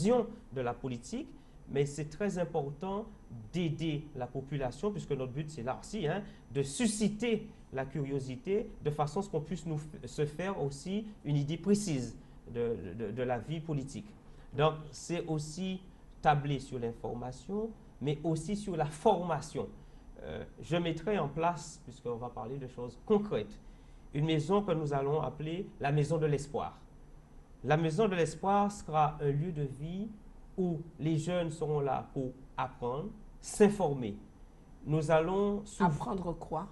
l'explosion de la politique, mais c'est très important d'aider la population, puisque notre but, c'est là aussi, hein, de susciter la curiosité, de façon à ce qu'on puisse se faire aussi une idée précise de la vie politique. Donc, c'est aussi tabler sur l'information, mais aussi sur la formation. Je mettrai en place, puisqu'on va parler de choses concrètes, une maison que nous allons appeler la maison de l'espoir. La maison de l'espoir sera un lieu de vie où les jeunes seront là pour apprendre, s'informer. Nous allons apprendre quoi?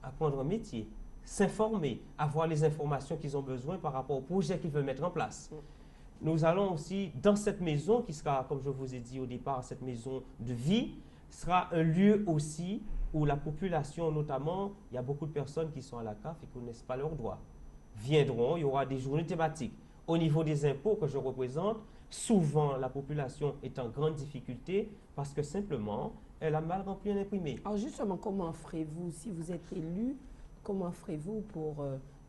Apprendre un métier, s'informer, avoir les informations qu'ils ont besoin par rapport au projet qu'ils veulent mettre en place. Nous allons aussi, dans cette maison, qui sera, comme je vous ai dit au départ, cette maison de vie, sera un lieu aussi où la population, notamment, il y a beaucoup de personnes qui sont à la CAF et qui ne connaissent pas leurs droits, viendront, il y aura des journées thématiques. Au niveau des impôts que je représente, souvent la population est en grande difficulté parce que simplement, elle a mal rempli un imprimé. Alors justement, comment ferez-vous, si vous êtes élu, comment ferez-vous pour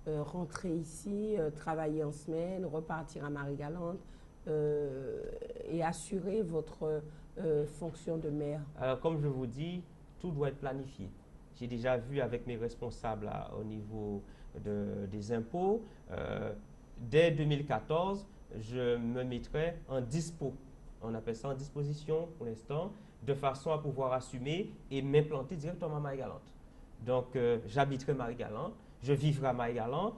rentrer ici, travailler en semaine, repartir à Marie-Galante et assurer votre fonction de maire? Alors, comme je vous dis, tout doit être planifié. J'ai déjà vu avec mes responsables là, au niveau des impôts, dès 2014, je me mettrai en dispo. On appelle ça en disposition pour l'instant, de façon à pouvoir assumer et m'implanter directement à Marie-Galante. Donc, j'habiterai Marie-Galante, je vivrai à Marie-Galante.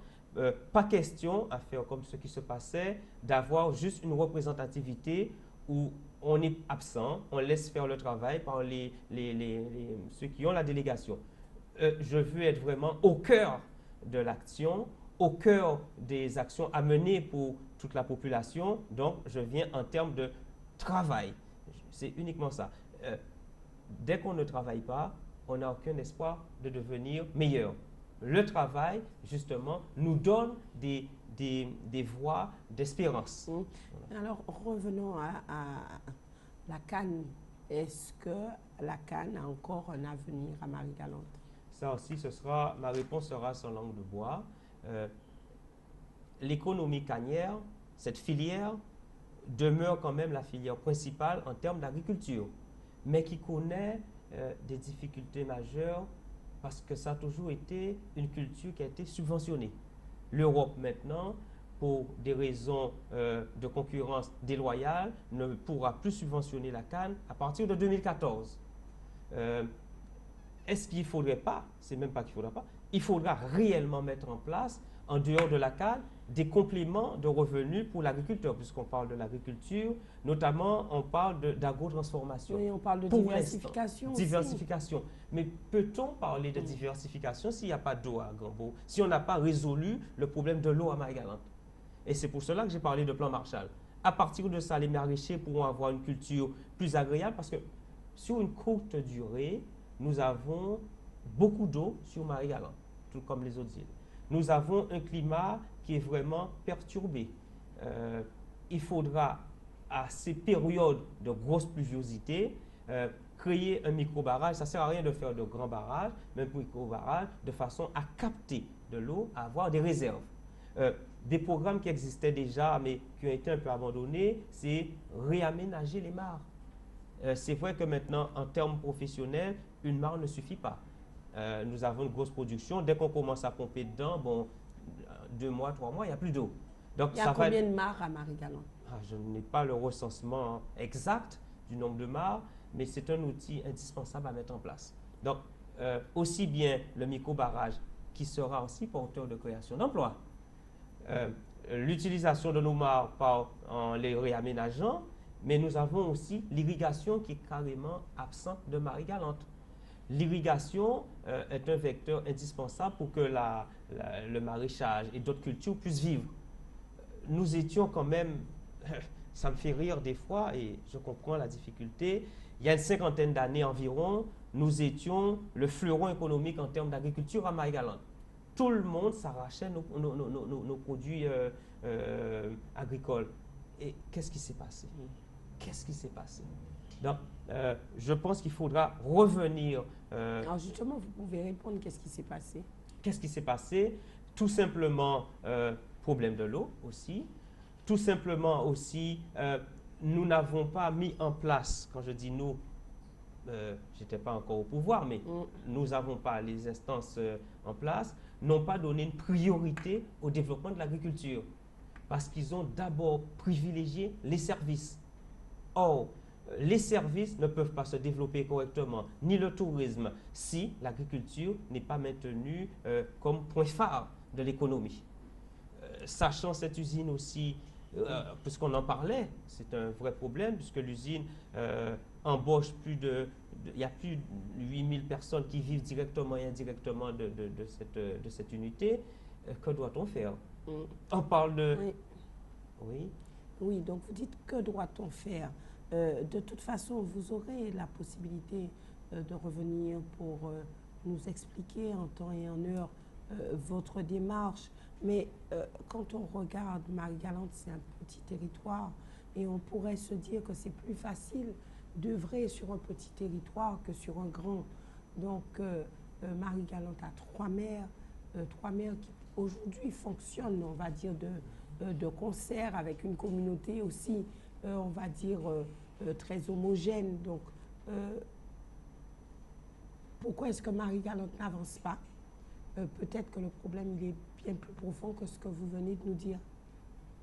Pas question, à faire comme ce qui se passait, d'avoir juste une représentativité où on est absent, on laisse faire le travail par ceux qui ont la délégation. Je veux être vraiment au cœur de l'action, au cœur des actions à mener pour toute la population. Donc, je viens en termes de travail. C'est uniquement ça. Dès qu'on ne travaille pas, on n'a aucun espoir de devenir meilleur. Le travail, justement, nous donne des voies d'espérance. Alors, revenons à la CAN. Est-ce que la CAN a encore un avenir à Marie-Galante? Ça aussi, ma réponse sera sans langue de bois. L'économie cannière, cette filière, demeure quand même la filière principale en termes d'agriculture, mais qui connaît des difficultés majeures parce que ça a toujours été une culture qui a été subventionnée. L'Europe maintenant, pour des raisons de concurrence déloyale, ne pourra plus subventionner la canne à partir de 2014. Est-ce qu'il ne faudrait pas, c'est même pas qu'il ne faudra pas, il faudra réellement mettre en place, en dehors de la canne, des compléments de revenus pour l'agriculteur, puisqu'on parle de l'agriculture, notamment on parle d'agro-transformation. Oui, on parle de diversification. Diversification. Mais peut-on parler de diversification s'il n'y a pas d'eau à Gambo, si on n'a pas résolu le problème de l'eau à Marie-Galante? Et c'est pour cela que j'ai parlé de plan Marshall. À partir de ça, les maraîchers pourront avoir une culture plus agréable parce que sur une courte durée, nous avons beaucoup d'eau sur Marie-Galante, tout comme les autres îles. Nous avons un climat qui est vraiment perturbé. Il faudra, à ces périodes de grosse pluviosité, créer un micro-barrage. Ça ne sert à rien de faire de grands barrages, mais un micro-barrage, de façon à capter de l'eau, à avoir des réserves. Des programmes qui existaient déjà, mais qui ont été un peu abandonnés, c'est réaménager les mares. C'est vrai que maintenant, en termes professionnels, une mare ne suffit pas. Nous avons une grosse production. Dès qu'on commence à pomper dedans, bon, 2 mois, 3 mois, il n'y a plus d'eau. Donc, il y a combien de mares à Marie-Galante? Je n'ai pas le recensement exact du nombre de mares, mais c'est un outil indispensable à mettre en place. Donc, aussi bien le micro-barrage qui sera aussi porteur de création d'emplois, l'utilisation de nos mares en les réaménageant, mais nous avons aussi l'irrigation qui est carrément absente de Marie-Galante. L'irrigation est un vecteur indispensable pour que le maraîchage et d'autres cultures puissent vivre. Nous étions quand même, ça me fait rire des fois et je comprends la difficulté, il y a une 50aine d'années environ, nous étions le fleuron économique en termes d'agriculture à Marie-Galante. Tout le monde s'arrachait nos produits agricoles. Et qu'est-ce qui s'est passé? Qu'est-ce qui s'est passé? Donc, je pense qu'il faudra revenir. Alors justement, vous pouvez répondre, qu'est-ce qui s'est passé? Qu'est-ce qui s'est passé? Tout simplement, problème de l'eau aussi. Tout simplement aussi, nous n'avons pas mis en place, quand je dis nous, je n'étais pas encore au pouvoir, mais nous n'avons pas les instances en place, n'ont pas donné une priorité au développement de l'agriculture. Parce qu'ils ont d'abord privilégié les services. Or, les services ne peuvent pas se développer correctement, ni le tourisme, si l'agriculture n'est pas maintenue comme point phare de l'économie. Sachant cette usine aussi, puisqu'on en parlait, c'est un vrai problème, puisque l'usine embauche il y a plus de 8000 personnes qui vivent directement et indirectement de cette unité. Que doit-on faire? On parle de... Oui. Oui. Oui, donc vous dites que doit-on faire? De toute façon, vous aurez la possibilité de revenir pour nous expliquer en temps et en heure votre démarche. Mais quand on regarde Marie-Galante, c'est un petit territoire et on pourrait se dire que c'est plus facile d'œuvrer sur un petit territoire que sur un grand. Donc Marie-Galante a trois maires qui aujourd'hui fonctionnent, on va dire, de concert avec une communauté aussi, on va dire, très homogène. Donc, pourquoi est-ce que Marie-Galante n'avance pas? Peut-être que le problème, il est bien plus profond que ce que vous venez de nous dire.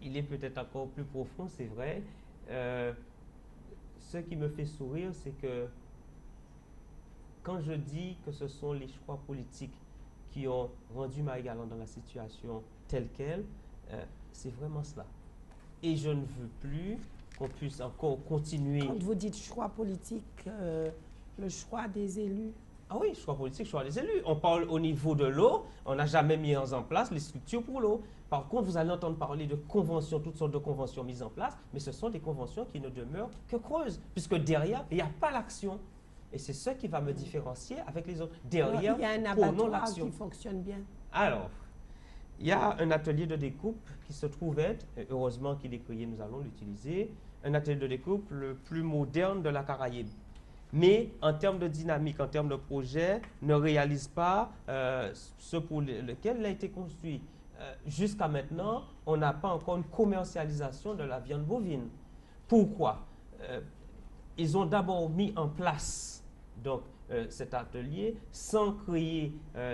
Il est peut-être encore plus profond, c'est vrai. Ce qui me fait sourire, c'est que quand je dis que ce sont les choix politiques qui ont rendu Marie-Galante dans la situation telle qu'elle, c'est vraiment cela. Et je ne veux plus qu'on puisse encore continuer. Quand vous dites choix politique, le choix des élus. Ah oui, choix politique, choix des élus. On parle au niveau de l'eau, on n'a jamais mis en place les structures pour l'eau. Par contre, vous allez entendre parler de conventions, toutes sortes de conventions mises en place, mais ce sont des conventions qui ne demeurent que creuses, puisque derrière, il n'y a pas l'action. Et c'est ce qui va me différencier avec les autres. Derrière, il y a un abattoir qui fonctionne bien. Alors, il y a un atelier de découpe qui se trouve être, et heureusement qu'il est créé, nous allons l'utiliser, un atelier de découpe le plus moderne de la Caraïbe. Mais en termes de dynamique, en termes de projet, ne réalise pas ce pour lequel il a été construit. Jusqu'à maintenant, on n'a pas encore une commercialisation de la viande bovine. Pourquoi? Ils ont d'abord mis en place donc, cet atelier sans créer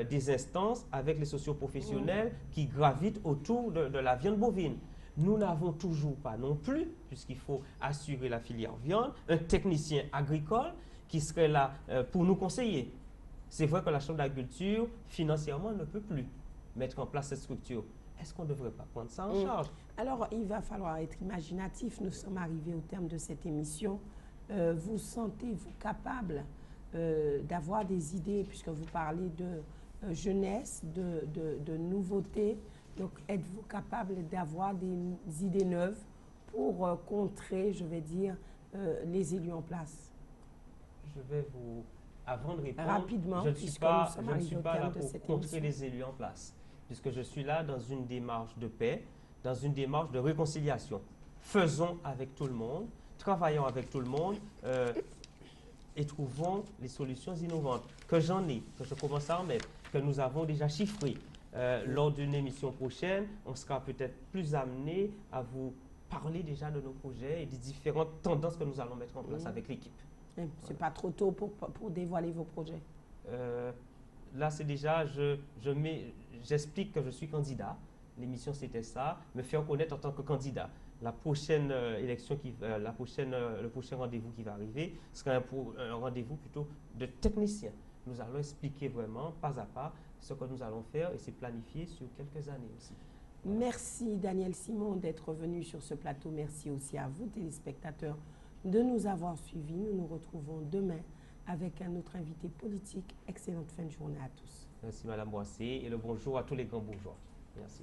des instances avec les socioprofessionnels qui gravitent autour de la viande bovine. Nous n'avons toujours pas non plus, puisqu'il faut assurer la filière viande, un technicien agricole qui serait là pour nous conseiller. C'est vrai que la Chambre d'agriculture, financièrement, ne peut plus mettre en place cette structure. Est-ce qu'on ne devrait pas prendre ça en charge? Alors, il va falloir être imaginatif. Nous sommes arrivés au terme de cette émission. Vous sentez-vous capable d'avoir des idées, puisque vous parlez de jeunesse, de nouveautés? Donc, êtes-vous capable d'avoir des idées neuves pour contrer, je vais dire, les élus en place? Je vais vous... Avant de répondre, rapidement, je ne suis pas là pour contrer les élus en place, puisque je suis là dans une démarche de paix, dans une démarche de réconciliation. Faisons avec tout le monde, travaillons avec tout le monde et trouvons les solutions innovantes. Que j'en ai, que je commence à en mettre, que nous avons déjà chiffré. Lors d'une émission prochaine, on sera peut-être plus amené à vous parler déjà de nos projets et des différentes tendances que nous allons mettre en place avec l'équipe. C'est pas trop tôt pour dévoiler vos projets? Là, c'est déjà, j'explique que je suis candidat. L'émission, c'était ça, me faire connaître en tant que candidat. La prochaine élection, le prochain rendez-vous qui va arriver sera un rendez-vous plutôt de techniciens. Nous allons expliquer vraiment, pas à pas, ce que nous allons faire et c'est planifié sur quelques années aussi. Merci Daniel Simon d'être venu sur ce plateau. Merci aussi à vous, téléspectateurs, de nous avoir suivis. Nous nous retrouvons demain avec un autre invité politique. Excellente fin de journée à tous. Merci Madame Boissé et le bonjour à tous les grands bourgeois. Merci.